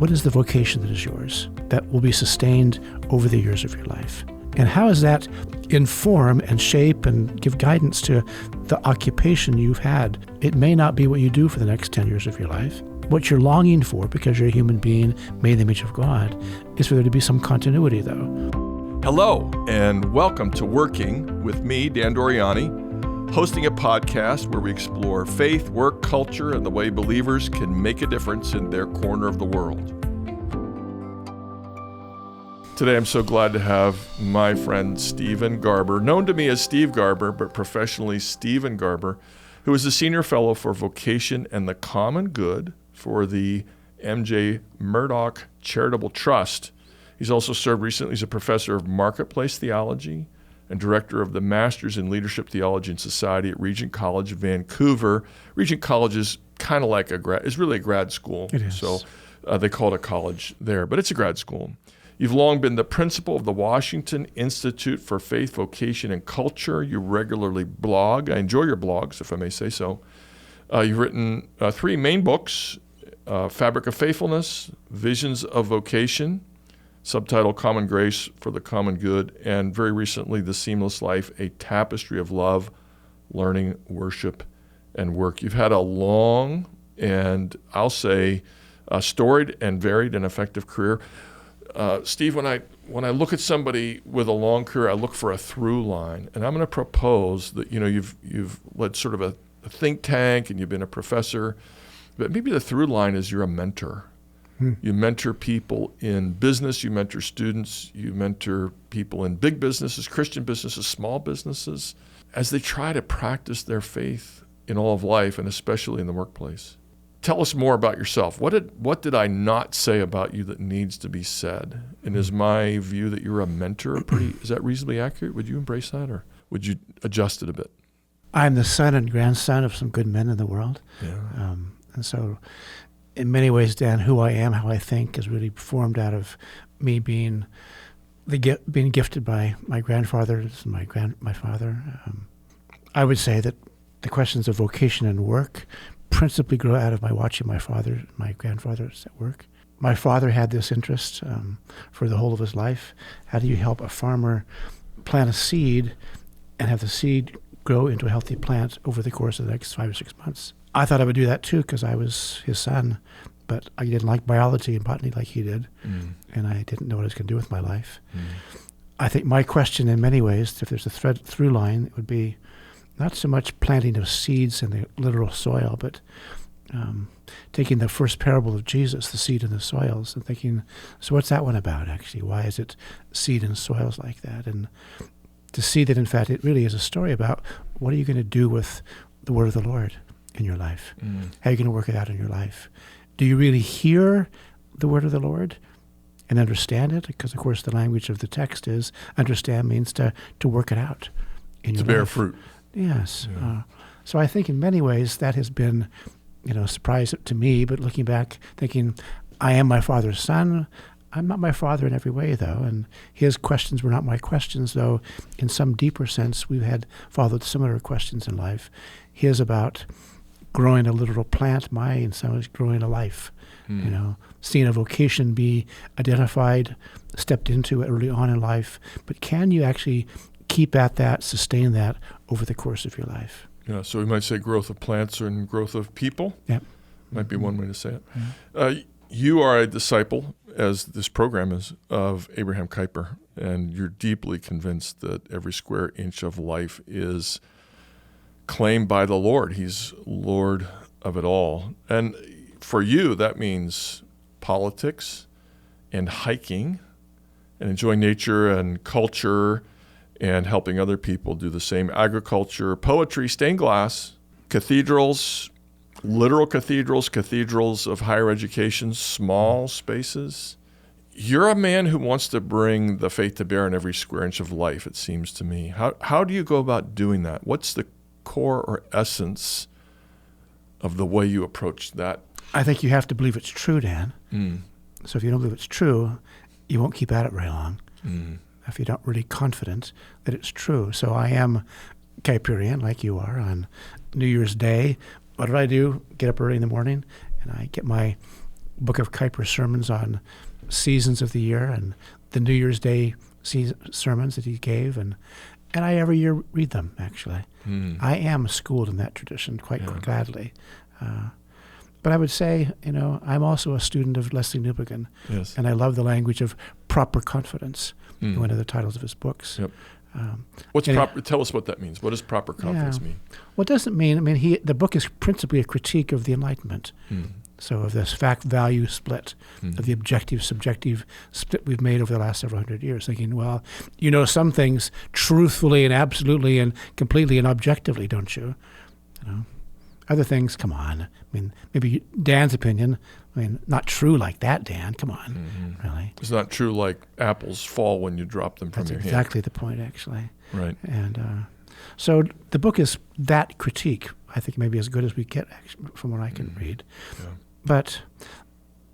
What is the vocation that is yours that will be sustained over the years of your life? And how does that inform and shape and give guidance to the occupation you've had? It may not be what you do for the next 10 years of your life. What you're longing for, because you're a human being made in the image of God, is for there to be some continuity, though. Hello, and welcome to Working with me, Dan Doriani, hosting a podcast where we explore faith, work, culture, and the way believers can make a difference in their corner of the world. Today, I'm so glad to have my friend Steven Garber, known to me as Steve Garber, but professionally Steven Garber, who is a senior fellow for vocation and the common good for the M.J. Murdoch Charitable Trust. He's also served recently as a professor of marketplace theology and director of the Masters in Leadership Theology and Society at Regent College, Vancouver. Regent College is kind of like it's really a grad school. It is. So they call it a college there, but it's a grad school. You've long been the principal of the Washington Institute for Faith, Vocation, and Culture. You regularly blog. I enjoy your blogs, if I may say so. You've written 3 main books, Fabric of Faithfulness, Visions of Vocation, subtitle Common Grace for the Common Good, and very recently, The Seamless Life, a Tapestry of Love, Learning, Worship, and Work. You've had a long and, I'll say, storied and varied and effective career. Steve, when I look at somebody with a long career, I look for a through line, and I'm going to propose that you've led sort of a think tank and you've been a professor, but maybe the through line is you're a mentor. You mentor people in business, you mentor students, you mentor people in big businesses, Christian businesses, small businesses, as they try to practice their faith in all of life and especially in the workplace. Tell us more about yourself. What did I not say about you that needs to be said? And is my view that you're a mentor is that reasonably accurate? Would you embrace that, or would you adjust it a bit? I'm the son and grandson of some good men in the world. Yeah. And so in many ways, Dan, who I am, how I think is really formed out of me being gifted by my grandfathers and my father. I would say that the questions of vocation and work principally grow out of my watching my grandfathers at work. My father had this interest for the whole of his life. How do you help a farmer plant a seed and have the seed grow into a healthy plant over the course of the next 5 or 6 months? I thought I would do that too because I was his son, but I didn't like biology and botany like he did, and I didn't know what I was going to do with my life. I think my question in many ways, if there's a thread through line, it would be not so much planting of seeds in the literal soil, but taking the first parable of Jesus, the seed in the soils, and thinking, so what's that one about actually? Why is it seed in soils like that? And to see that, in fact, it really is a story about what are you going to do with the word of the Lord in your life? How are you going to work it out in your life? Do you really hear the word of the Lord and understand it? Because, of course, the language of the text is understand means to work it out in your life. To bear fruit. Yes. Yeah. So I think in many ways that has been, a surprise to me, but looking back, thinking, I am my father's son. I'm not my father in every way, though, and his questions were not my questions, though in some deeper sense we had followed similar questions in life. His about growing a literal plant, mine in some ways growing a life, seeing a vocation be identified, stepped into early on in life, but can you actually keep at that, sustain that over the course of your life? Yeah, so we might say growth of plants and growth of people. Yeah. Might be one way to say it. You are a disciple, as this program is, of Abraham Kuyper, and you're deeply convinced that every square inch of life is claimed by the Lord. He's Lord of it all. And for you, that means politics and hiking and enjoying nature and culture and helping other people do the same. Agriculture, poetry, stained glass, cathedrals, literal cathedrals of higher education, small spaces. You're a man who wants to bring the faith to bear in every square inch of life, it seems to me. How do you go about doing that? What's the core or essence of the way you approach that? I think you have to believe it's true, Dan. So if you don't believe it's true, you won't keep at it very long. If you're not really confident that it's true. So I am Kuyperian, like you are. On New Year's Day, what do? Get up early in the morning, and I get my book of Kuyper sermons on seasons of the year and the New Year's Day sermons that he gave, and I every year read them, actually. I am schooled in that tradition quite gladly. But I would say, I'm also a student of Lesslie Newbigin, and I love the language of proper confidence, one of the titles of his books. Yep. What's proper? Tell us what that means. What does proper confidence mean? Well, it doesn't mean, the book is principally a critique of the Enlightenment. So of this fact-value split, of the objective-subjective split we've made over the last several hundred years, thinking, well, some things truthfully and absolutely and completely and objectively, don't you? Other things, come on. Maybe Dan's opinion, not true like that, Dan. Come on, really. It's not true like apples fall when you drop them from your hand. That's exactly the point, actually. Right. And so the book is that critique, I think, maybe as good as we get from what I can read. Yeah. But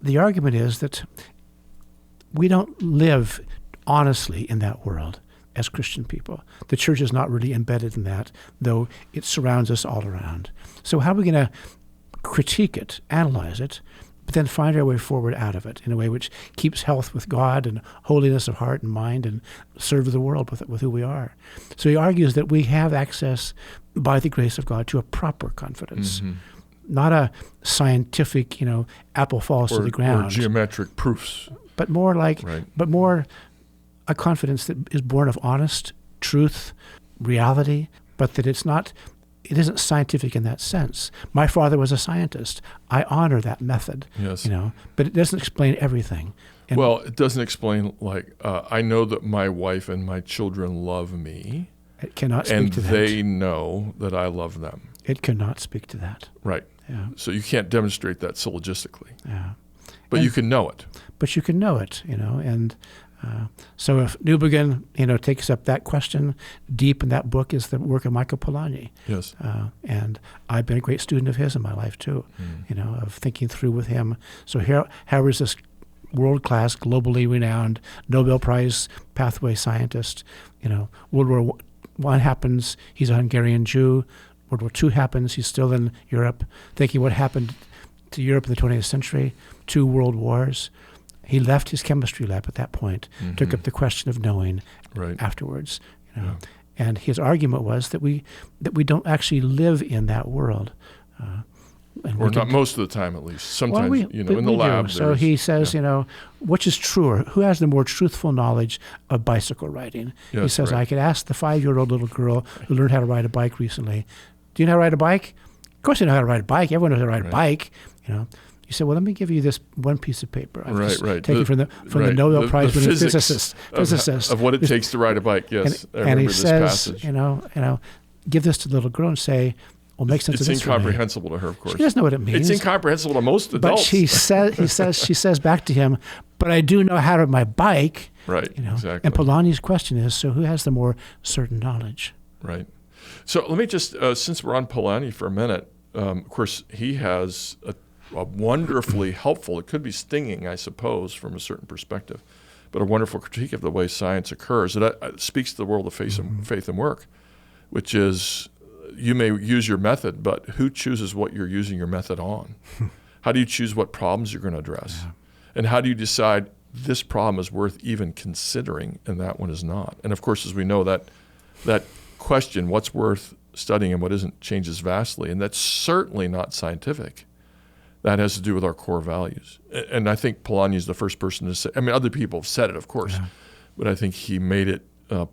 the argument is that we don't live honestly in that world as Christian people. The church is not really embedded in that, though it surrounds us all around. So how are we going to critique it, analyze it, but then find our way forward out of it in a way which keeps health with God and holiness of heart and mind and serve the world with who we are? So he argues that we have access by the grace of God to a proper confidence. Not a scientific, apple falls to the ground. Or geometric proofs. But more a confidence that is born of honest truth, reality, but that it isn't scientific in that sense. My father was a scientist. I honor that method. Yes. But it doesn't explain everything. And it doesn't explain, I know that my wife and my children love me. It cannot speak to that. And they know that I love them. It cannot speak to that. Right. Yeah. So you can't demonstrate that syllogistically. Yeah. But you can know it. But you can know it, and so if Newbigin, takes up that question, deep in that book is the work of Michael Polyani. Yes. And I've been a great student of his in my life too, of thinking through with him. So here is this world-class, globally renowned, Nobel Prize pathway scientist. World War I happens, he's a Hungarian Jew. World War II happens, he's still in Europe, thinking what happened to Europe in the 20th century, 2 world wars. He left his chemistry lab at that point, took up the question of knowing afterwards. And his argument was that we don't actually live in that world. Or not most of the time, at least. Sometimes, in the lab. So he says, which is truer? Who has the more truthful knowledge of bicycle riding? Yes, he says, I could ask the 5-year-old little girl who learned how to ride a bike recently, do you know how to ride a bike? Of course you know how to ride a bike. Everyone knows how to ride a bike. He said, well, let me give you this one piece of paper. Taken from the Nobel Prize winning physicist. Of what it takes to ride a bike, yes. And he says, give this to the little girl and say, well, make sense of this. It's incomprehensible to her, of course. She doesn't know what it means. It's incomprehensible to most adults. But she says back to him, but I do know how to ride my bike. Right, exactly. And Polanyi's question is, so who has the more certain knowledge? Right. So let me just, since we're on Polyani for a minute, of course, he has a wonderfully helpful, it could be stinging, I suppose, from a certain perspective, but a wonderful critique of the way science occurs. It speaks to the world of faith and work, which is, you may use your method, but who chooses what you're using your method on? How do you choose what problems you're going to address? Yeah. And how do you decide this problem is worth even considering and that one is not? And of course, as we know, that question, what's worth studying and what isn't, changes vastly, and that's certainly not scientific. That has to do with our core values. And I think Polanyi is the first person to say, other people have said it, of course, but I think he made it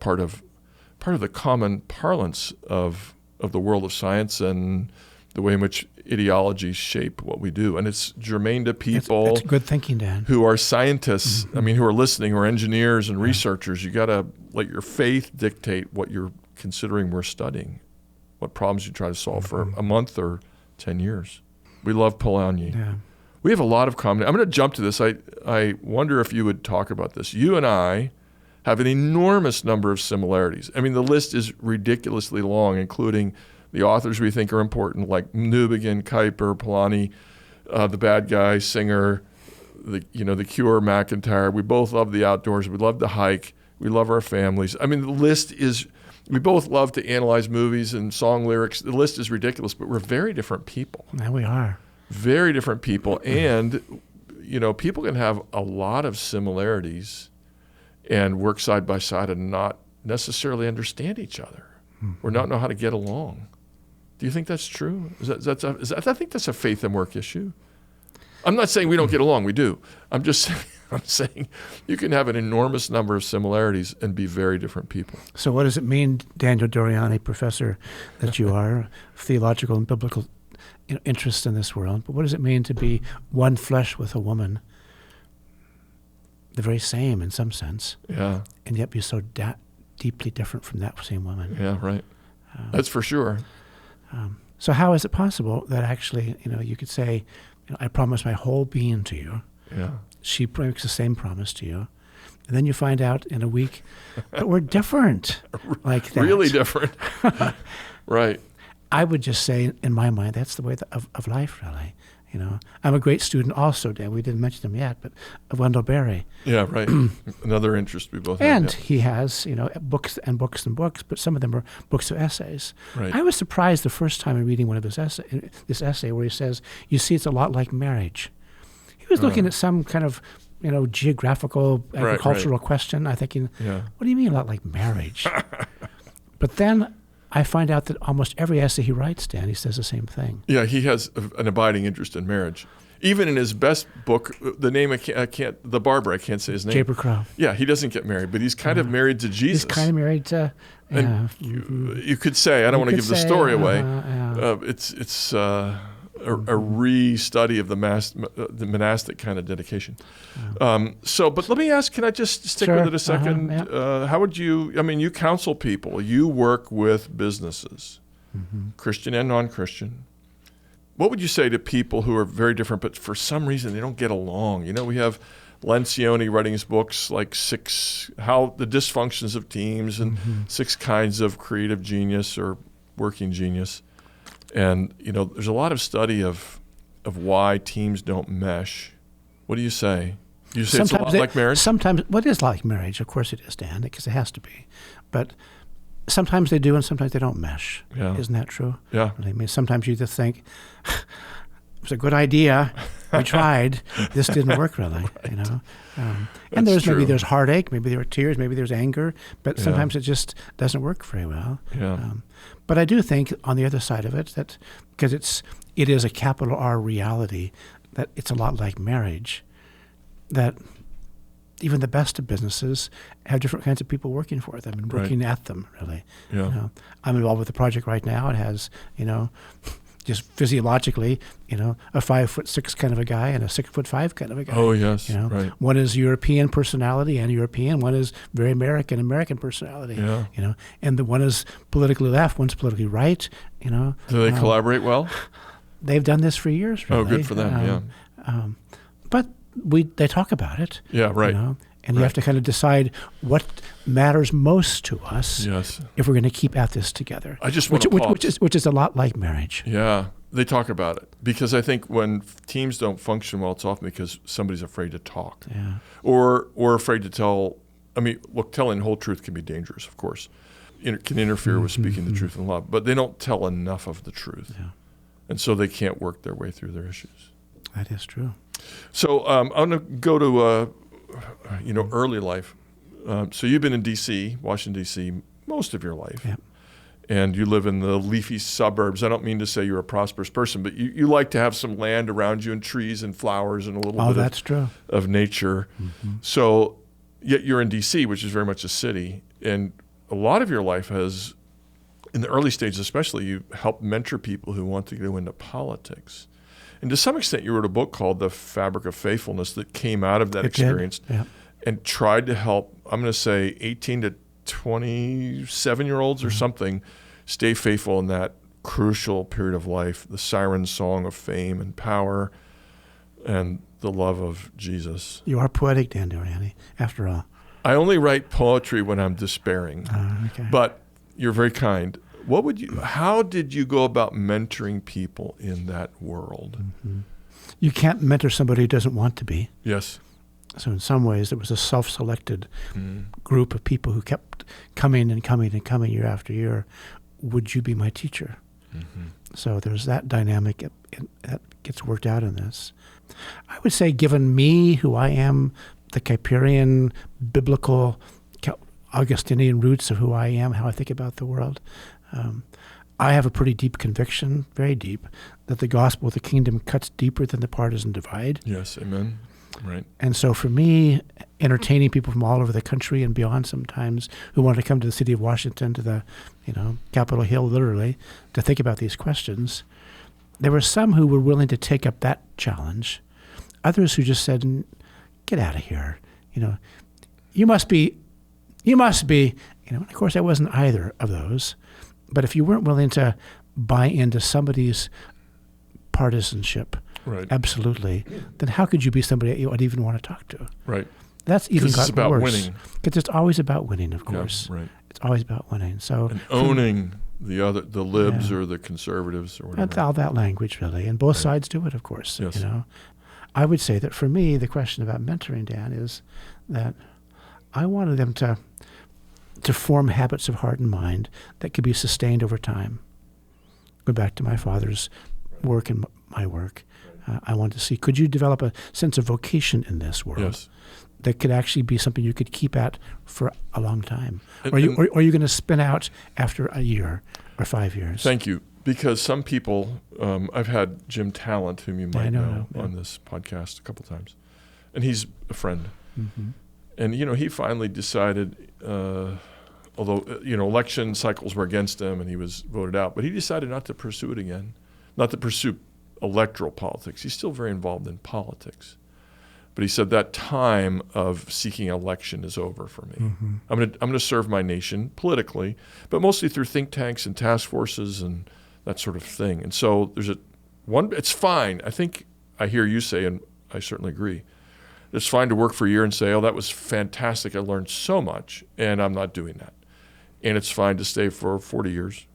part of the common parlance of the world of science and the way in which ideologies shape what we do. And it's germane to people it's good thinking, Dan, who are scientists, who are listening, who are engineers and researchers. You got to let your faith dictate what you're considering we're studying, what problems you try to solve for a month or 10 years. We love Polyani. Yeah. We have a lot of common. I'm going to jump to this. I wonder if you would talk about this. You and I have an enormous number of similarities. The list is ridiculously long, including the authors we think are important, like Newbigin, Kuyper, Polyani, the bad guy, Singer, the Cure, McIntyre. We both love the outdoors. We love to hike. We love our families. The list is. We both love to analyze movies and song lyrics. The list is ridiculous, but we're very different people. Yeah, we are. Very different people. And people can have a lot of similarities and work side by side and not necessarily understand each other or not know how to get along. Do you think that's true? I think that's a faith and work issue. I'm not saying we don't get along. We do. I'm saying you can have an enormous number of similarities and be very different people. So what does it mean, Daniel Doriani, professor that you are, theological and biblical interest in this world, but what does it mean to be one flesh with a woman, the very same in some sense, and yet be so deeply different from that same woman? Yeah, right. That's for sure. So how is it possible that actually, you could say, I promise my whole being to you. Yeah. She makes the same promise to you. And then you find out in a week that we're different like that. Really different. Right. I would just say, in my mind, that's the way of life, really. I'm a great student also, Dan. We didn't mention him yet, but of Wendell Berry. Yeah, right. Another interest we both have. And he has, books and books and books, but some of them are books of essays. Right. I was surprised the first time in reading one of his this essay where he says, you see, it's a lot like marriage. He was looking at some kind of, geographical, agricultural question. I'm thinking, what do you mean a lot like marriage? But then I find out that almost every essay he writes, Dan, he says the same thing. Yeah, he has an abiding interest in marriage. Even in his best book, the name the barber, I can't say his name. Jaber Crow. Yeah, he doesn't get married, but he's kind of married to Jesus. He's kind of married to. And you could say, I don't want to give the story away. It's a re-study of the monastic kind of dedication. But let me ask, can I just stick with it a second? How would you counsel people, you work with businesses, Christian and non-Christian. What would you say to people who are very different, but for some reason they don't get along? We have Lencioni writing his books like the dysfunctions of teams and 6 kinds of creative genius or working genius. And, there's a lot of study of why teams don't mesh. What do you say? Do you say it's a lot like marriage? Sometimes, it is like marriage. Of course it is, Dan, because it has to be. But sometimes they do and sometimes they don't mesh. Yeah. Isn't that true? Yeah. Sometimes you just think, it was a good idea. We tried. This didn't work really, And there's heartache, maybe there are tears, maybe there's anger, but sometimes it just doesn't work very well. Yeah. But I do think on the other side of it that because it is a capital R reality, that it's a lot like marriage, that even the best of businesses have different kinds of people working for them and working at them, really. Yeah. I'm involved with a project right now. It has, just physiologically, a 5'6" kind of a guy and a 6'5" kind of a guy. Oh yes, right. One is European personality and European. One is very American personality. Yeah. And the one is politically left. One's politically right. Do they collaborate well? They've done this for years. Really. Oh, good for them. But they talk about it. Yeah, right. And you have to kind of decide what matters most to us if we're going to keep at this together. I just want to pause. Which is a lot like marriage. Yeah, they talk about it. Because I think when teams don't function well, it's often because somebody's afraid to talk. Yeah. Or afraid to tell. Telling whole truth can be dangerous, of course. It can interfere with speaking the truth in love. But they don't tell enough of the truth. Yeah. And so they can't work their way through their issues. That is true. So I'm going to go to early life. So you've been in D.C., Washington, D.C., most of your life. Yeah. And you live in the leafy suburbs. I don't mean to say you're a prosperous person, but you like to have some land around you and trees and flowers and a little bit of nature. Mm-hmm. So yet you're in D.C., which is very much a city. And a lot of your life has, in the early stages especially, you helped mentor people who want to go into politics. And to some extent, you wrote a book called The Fabric of Faithfulness that came out of that experience and tried to help, I'm going to say, 18 to 27-year-olds or something stay faithful in that crucial period of life, the siren song of fame and power and the love of Jesus. You are poetic, Dan Doriani, after all. I only write poetry when I'm despairing, okay. But you're very kind. How did you go about mentoring people in that world? Mm-hmm. You can't mentor somebody who doesn't want to be. Yes. So in some ways, it was a self-selected group of people who kept coming and coming and coming year after year. Would you be my teacher? So there's that dynamic that gets worked out in this. I would say, given me, who I am, the Kuyperian, biblical, Augustinian roots of who I am, how I think about the world, I have a pretty deep conviction, very deep, that the gospel of the kingdom cuts deeper than the partisan divide. Yes, amen. Right. And so for me, entertaining people from all over the country and beyond sometimes who want to come to the city of Washington, to the, Capitol Hill, literally, to think about these questions, there were some who were willing to take up that challenge. Others who just said, get out of here. You must be, and of course I wasn't either of those. But if you weren't willing to buy into somebody's partisanship, right, absolutely, then how could you be somebody you would even want to talk to? Right. That's even gotten worse. It's about winning. Because it's always about winning, of course. Yeah, right. It's always about winning. So and owning the libs or the conservatives or whatever. That's all that language, really. And both sides do it, of course. Yes. I would say that for me, the question about mentoring, Dan, is that I wanted them to form habits of heart and mind that could be sustained over time. Go back to my father's work and my work. I wanted to see, could you develop a sense of vocation in this world? Yes. That could actually be something you could keep at for a long time? Or are you going to spin out after a year or 5 years? Thank you. Because some people, I've had Jim Talent, whom you might know on this podcast a couple times, and he's a friend. Mm-hmm. And, he finally decided, although, election cycles were against him and he was voted out, but he decided not to pursue it again, not to pursue electoral politics. He's still very involved in politics. But he said that time of seeking election is over for me. Mm-hmm. I'm going to serve my nation politically, but mostly through think tanks and task forces and that sort of thing. And so it's fine. I think I hear you say, and I certainly agree, it's fine to work for a year and say, oh, that was fantastic. I learned so much, and I'm not doing that. And it's fine to stay for 40 years.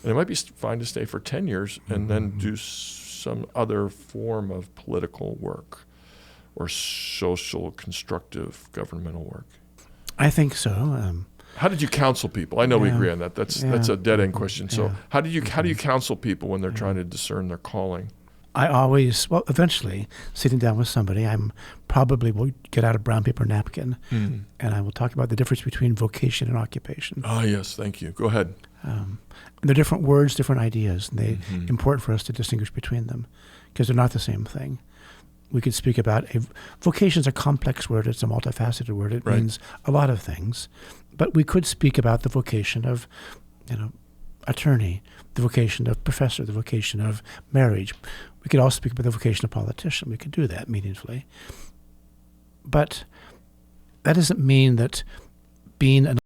And it might be fine to stay for 10 years and then do some other form of political work or social constructive governmental work. I think so. How did you counsel people? I know we agree on that. That's a dead-end question. So how do you counsel people when they're trying to discern their calling? I always, eventually, sitting down with somebody, I'm probably will get out a brown paper napkin, and I will talk about the difference between vocation and occupation. Oh, yes, thank you. Go ahead. They're different words, different ideas, and they're important for us to distinguish between them because they're not the same thing. We could speak about vocation is a complex word. It's a multifaceted word. It means a lot of things. But we could speak about the vocation of, attorney, the vocation of professor, the vocation of marriage. We could also speak about the vocation of politician. We could do that meaningfully. But that doesn't mean that being an